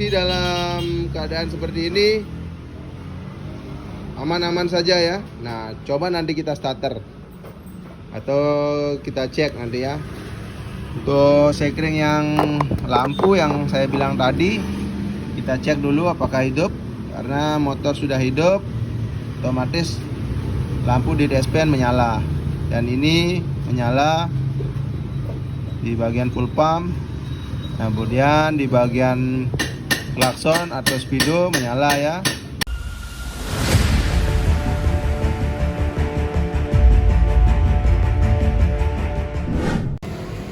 kondisi dalam keadaan seperti ini aman-aman saja ya. Nah, coba nanti kita starter atau kita cek nanti ya. Untuk sekring yang lampu yang saya bilang tadi, kita cek dulu apakah hidup. Karena motor sudah hidup, otomatis lampu di DSPN menyala. Dan ini menyala di bagian full pump. Nah, kemudian di bagian klakson atau speedo menyala ya.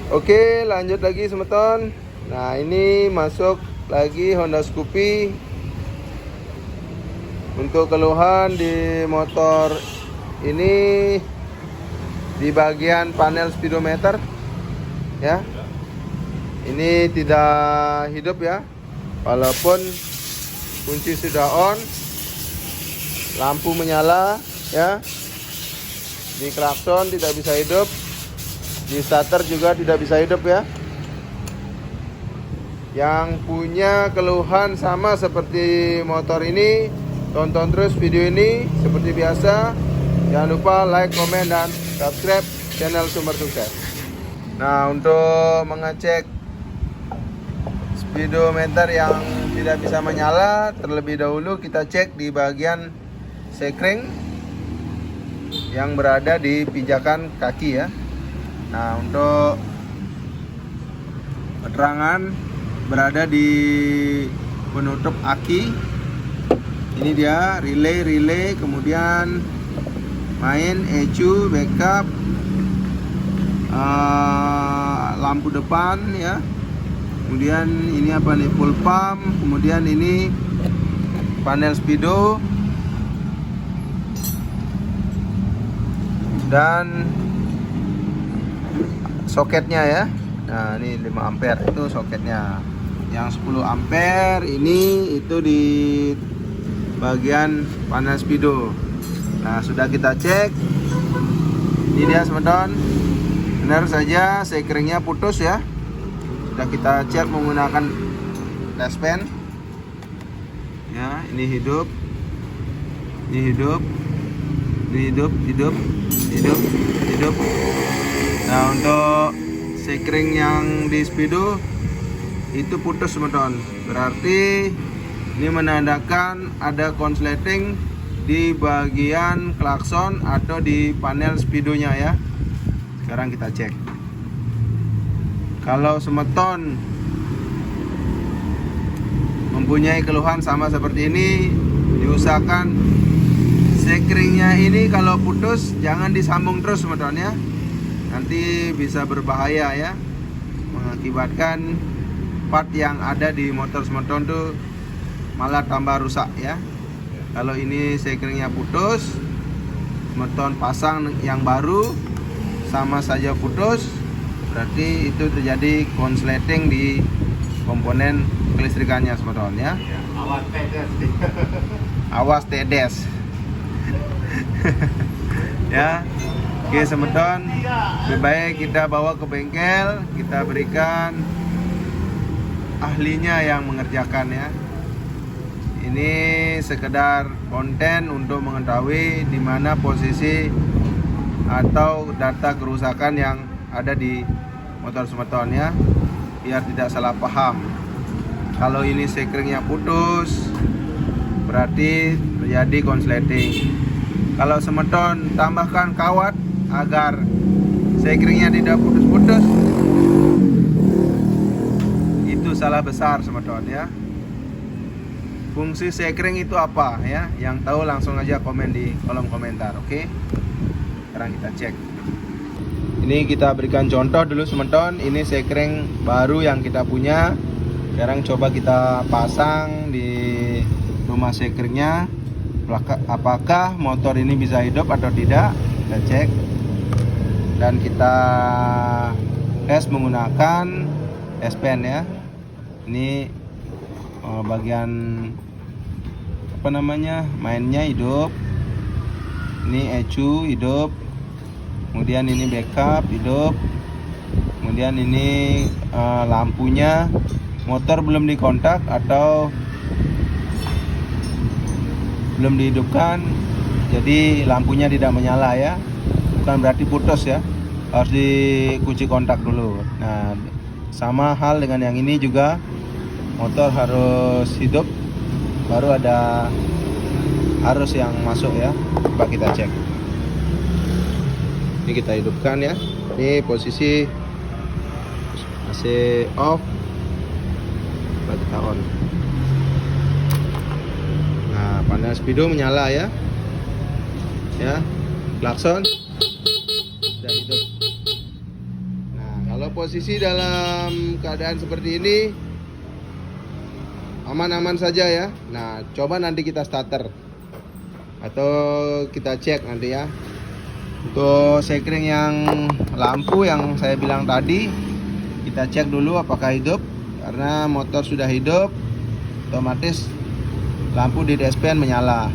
Oke, lanjut lagi semeton. Nah, ini masuk lagi Honda Scoopy. Untuk keluhan di motor ini di bagian panel speedometer ya. Ini tidak hidup ya. Walaupun kunci sudah on, lampu menyala ya. Di klakson tidak bisa hidup. Di starter juga tidak bisa hidup ya. Yang punya keluhan sama seperti motor ini, tonton terus video ini seperti biasa. Jangan lupa like, komen, dan subscribe channel Sumber Sukses. Nah, untuk mengecek speedometer yang tidak bisa menyala, terlebih dahulu kita cek di bagian sekring yang berada di pijakan kaki ya. Nah, untuk keterangan berada di penutup aki. Ini dia relay, kemudian main, ECU, backup, lampu depan ya. Kemudian ini apa nih, full pump. Kemudian ini panel speedo dan soketnya ya. Nah, ini 5 ampere itu soketnya. Yang 10 ampere ini itu di bagian panel speedo. Nah, sudah kita cek. Ini dia semeton. Benar saja sekringnya putus ya. Sudah kita cek menggunakan test pen. Ya, ini hidup. Ini hidup. Ini hidup. Nah, untuk sekring yang di speedo itu putus semeton. Berarti ini menandakan ada konsleting di bagian klakson atau di panel speedonya ya. Sekarang kita cek. Kalau semeton mempunyai keluhan sama seperti ini, diusahakan sekringnya ini kalau putus jangan disambung terus semeton ya. Nanti bisa berbahaya ya, mengakibatkan part yang ada di motor semeton tuh malah tambah rusak ya. Kalau ini sekringnya putus, semeton pasang yang baru sama saja putus, berarti itu terjadi konsleting di komponen kelistrikannya semeton ya. Awas tedes. Awas tedes. Ya. Oke semeton, lebih baik kita bawa ke bengkel, kita berikan ahlinya yang mengerjakan ya. Ini sekedar konten untuk mengetahui di mana posisi atau data kerusakan yang ada di motor semeton ya, biar tidak salah paham. Kalau ini sekringnya putus, berarti terjadi konsleting. Kalau semeton tambahkan kawat agar sekringnya tidak putus-putus, itu salah besar semeton ya. Fungsi sekring itu apa ya? Yang tahu langsung aja komen di kolom komentar. Oke. Sekarang kita cek. Ini kita berikan contoh dulu semeton. Ini sekring baru yang kita punya. Sekarang coba kita pasang di rumah sekringnya. Apakah motor ini bisa hidup atau tidak? Kita cek. Dan kita tes menggunakan test pen ya. Ini bagian apa namanya, mainnya hidup. Ini ECU hidup. Kemudian ini backup hidup. Kemudian ini lampunya motor belum dikontak atau belum dihidupkan, jadi lampunya tidak menyala ya. Bukan berarti putus ya, harus dikunci kontak dulu. Nah, sama hal dengan yang ini juga, motor harus hidup baru ada arus yang masuk ya. Coba kita cek. Ini kita hidupkan ya. Ini posisi AC off, coba kita on. Nah, panel speedo menyala ya. Ya, klakson sudah hidup. Nah, kalau posisi dalam keadaan seperti ini aman-aman saja ya. Nah, coba nanti kita starter atau kita cek nanti ya. Untuk sekring yang lampu yang saya bilang tadi, kita cek dulu apakah hidup. Karena motor sudah hidup, otomatis lampu di DSPN menyala.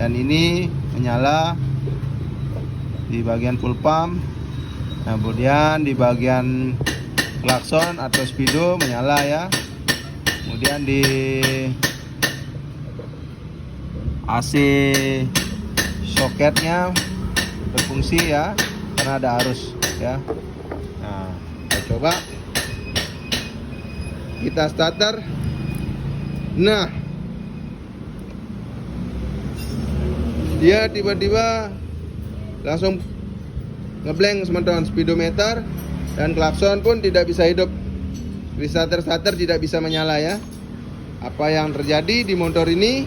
Dan ini menyala di bagian full pump. Nah, kemudian di bagian klakson atau speedo menyala ya. Kemudian di AC soketnya berfungsi ya, karena ada arus ya. Nah, kita coba kita starter. Nah, dia tiba-tiba langsung ngeblank teman-teman, speedometer dan klakson pun tidak bisa hidup. Starter tidak bisa menyala ya. Apa yang terjadi di motor ini?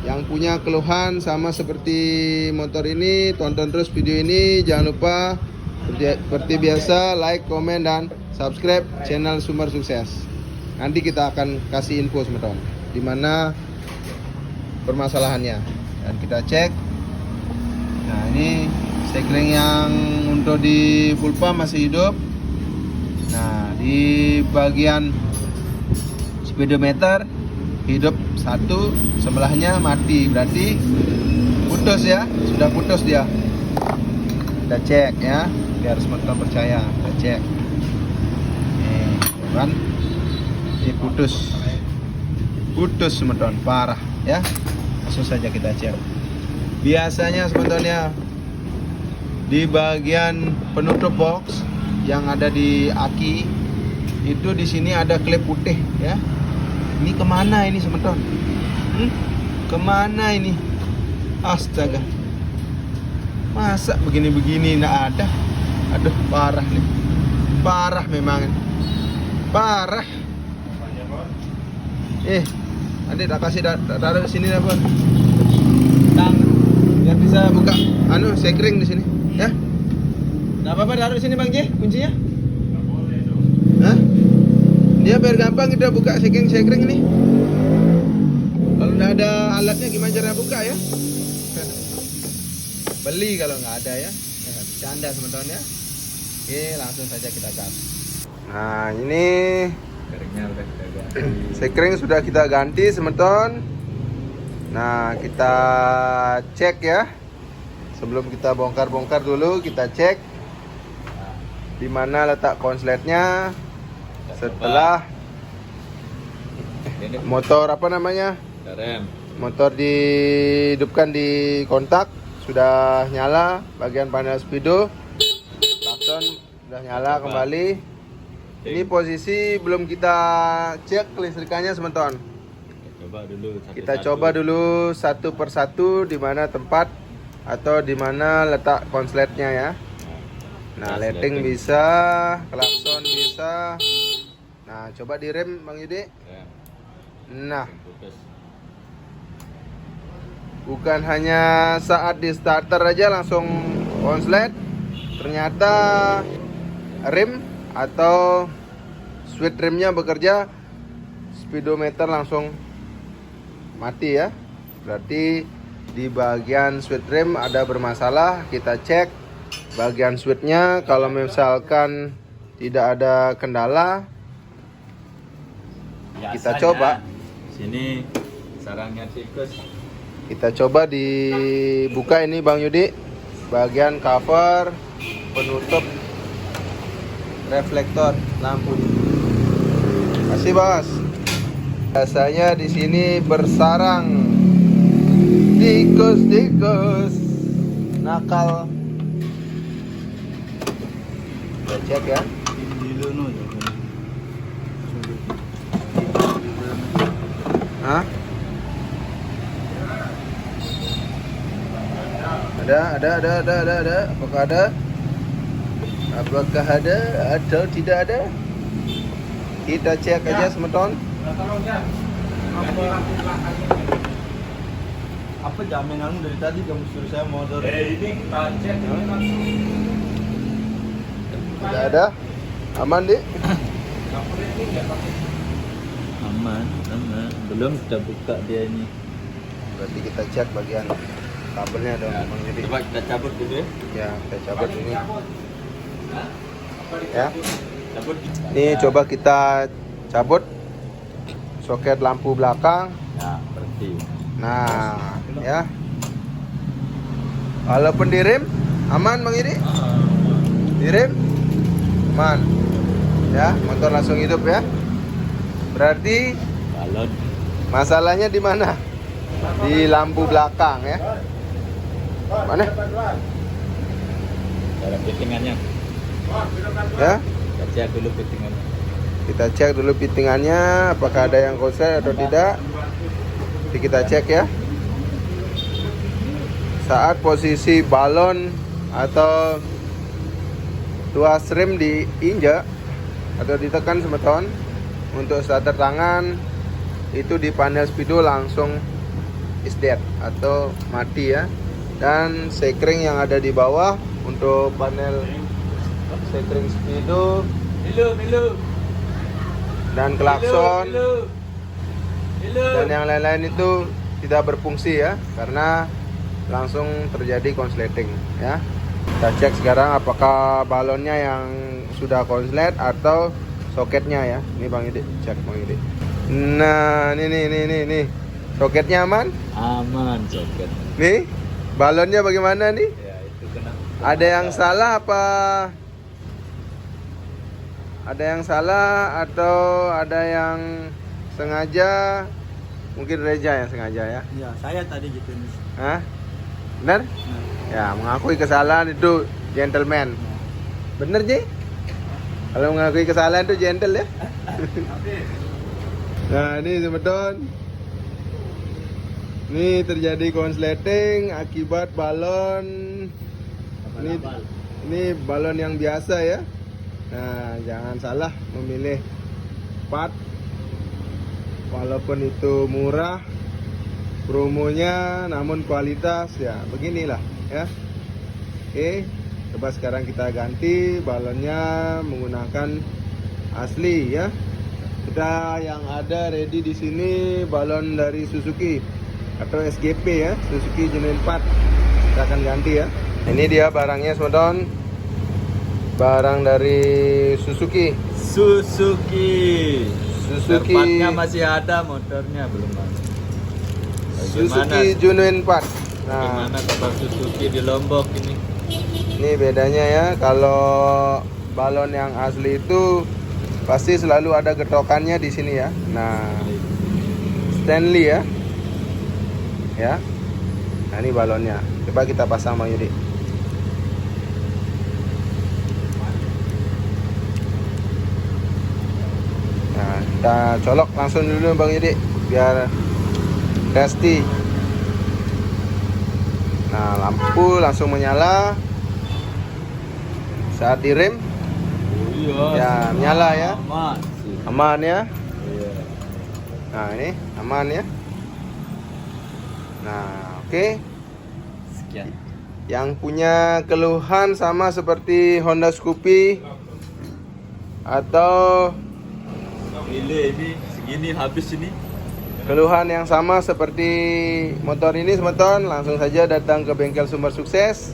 Yang punya keluhan sama seperti motor ini, tonton terus video ini. Jangan lupa seperti biasa like, komen, dan subscribe channel Sumber Sukses. Nanti kita akan kasih info teman-teman di mana permasalahannya dan kita cek. Nah, ini sekring yang untuk di full pump masih hidup. Nah, di bagian speedometer hidup satu, sebelahnya mati, berarti putus ya, sudah putus dia. Kita cek ya, biar teman-teman percaya. Kita cek. Nih, kan? Ini putus teman-teman, parah ya. Langsung saja kita cek. Biasanya teman-teman ya, di bagian penutup box yang ada di aki itu, di sini ada klep putih ya. Ini kemana ini teman-teman? Kemana ini? Astaga, masa begini-begini nggak ada? Aduh, parah nih, parah memang, parah. Nanti tak kasih taruh di sini apa? Biar bisa buka sekring di sini ya. Nggak apa-apa, taruh di sini Bang J, kuncinya. Hah? Dia biar gampang kita buka sekring ini. Kalau nggak ada alatnya gimana cara buka ya? Beli kalau nggak ada ya. Bercanda teman-teman ya. Oke, langsung saja kita gas. Nah, ini sekring sudah kita ganti teman-teman. Nah, kita cek ya. Sebelum kita bongkar-bongkar dulu, kita cek di mana letak konsletnya. Setelah motor apa namanya? Motor dihidupkan di kontak, sudah nyala bagian panel speedo, klakson sudah nyala kembali. Ini posisi belum kita cek kelistrikannya teman-teman. Kita coba dulu satu persatu di mana tempat atau di mana letak konsletnya ya. Nah, lighting bisa, klakson bisa. Nah, coba di rem Bang Yudi. Nah, bukan hanya saat di starter aja langsung konslet, ternyata rem atau switch remnya bekerja, speedometer langsung mati ya. Berarti di bagian switch rem ada bermasalah. Kita cek bagian switchnya. Kalau misalkan tidak ada kendala, kita coba sini sarangnya tikus. Kita coba dibuka ini Bang Yudi, bagian cover penutup reflektor lampu. Masih bos. Biasanya di sini bersarang tikus nakal. Kita cek ya. Hah? Ada. Apakah ada? Apakah ada atau tidak ada? Kita cek aja semeton. Apa jaminanmu dari tadi kamu suruh saya modal? Ini kita cek Tidak ada. Aman, Dik? aman. Belum kita buka dia ini. Berarti kita cek bagian kabelnya dong, Bang Yudi. Coba kita cabut dulu ya. Ya, kita cabut ini. Ya. Cabut. Ini coba kita cabut soket lampu belakang. Ya, berarti. Nah, ya. Walaupun direm, aman Bang Yudi? Direm, aman. Ya, motor langsung hidup ya. Berarti Balon. masalahnya di mana? Di lampu belakang ya. Mana? Cara fittingannya. Ya. Kita cek dulu fittingannya. Kita cek dulu fittingannya apakah ada yang konslet atau tidak. Nanti kita cek ya. Saat posisi balon atau tuas rem diinjak atau ditekan semeton, untuk starter tangan itu di panel speedo langsung is dead atau mati ya. Dan sekring yang ada di bawah untuk panel sekring speedo dan klakson dan yang lain-lain itu tidak berfungsi ya, karena langsung terjadi konsleting ya. Kita cek sekarang apakah balonnya yang sudah konslet atau soketnya ya. Ini Bang Yudi, cek Bang Yudi. Nah, ini soketnya aman? Aman soket. Nih, balonnya bagaimana nih? Ya, itu kena. Ada yang salah apa? Ada yang salah atau ada yang sengaja? Mungkin Reja yang sengaja ya. Ya, saya tadi gitu nih. Hah? Benar? Ya, mengakui kesalahan itu gentleman. Bener, Ji? Kalau mengakui kesalahan itu gentle ya. Nah, ini teman-teman. Ini terjadi konsleting akibat balon. Ini balon yang biasa ya. Nah, jangan salah memilih part. Walaupun itu murah promonya, namun kualitas ya beginilah ya. Oke, coba sekarang kita ganti balonnya menggunakan asli ya. Kita yang ada ready di sini balon dari Suzuki atau SGP ya, Suzuki Genuine Part. Kita akan ganti ya. Ini dia barangnya, teman-teman. Barang dari Suzuki. Suzuki. Suzuki. Partnya masih ada, motornya belum ada. Suzuki Genuine Part. Nah, Gimana kabar Suzuki di Lombok ini? ini bedanya ya. Kalau balon yang asli itu pasti selalu ada getokannya di sini ya. Nah, Stanley ya. Ya. Nah, ini balonnya. Coba kita pasang Bang Yudi. Nah, kita colok langsung dulu Bang Yudi biar testi. Nah, lampu langsung menyala saat direm. Oh iya. Ya, menyala ya. Aman sih. Aman ya. Iya. Nah, ini aman ya. Nah, oke. Sekian. Yang punya keluhan sama seperti Honda Scoopy atau ini segini habis ini. keluhan yang sama seperti motor ini, teman-teman, langsung saja datang ke bengkel Sumber Sukses.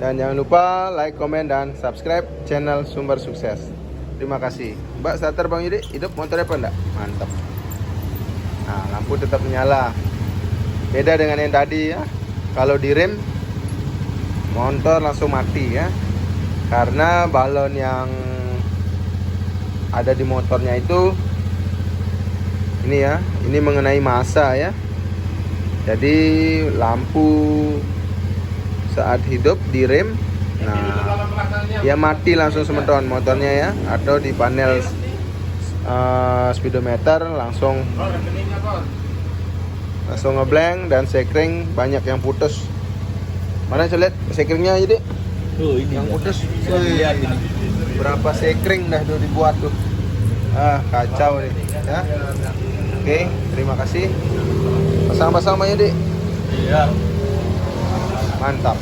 Dan jangan lupa like, komen, dan subscribe channel Sumber Sukses. Terima kasih. Mbak, starter Bang Yudi, hidup motornya apa enggak? Mantap. Nah, lampu tetap menyala. Beda dengan yang tadi ya. Kalau direm, motor langsung mati ya. Karena balon yang ada di motornya itu Ini ya, ini mengenai masa ya. Jadi lampu saat hidup direm, nah dia mati langsung semeton motornya ya, atau di panel speedometer langsung ngeblank dan sekring banyak yang putus. Mana saya lihat sekringnya aja deh, Tuh ini yang ya. putus. Saya lihat ini. Berapa sekring dah tuh dibuat tuh. Kacau nih ya. Oke, terima kasih. Pasang-pasang aja deh. Iya. Mantap.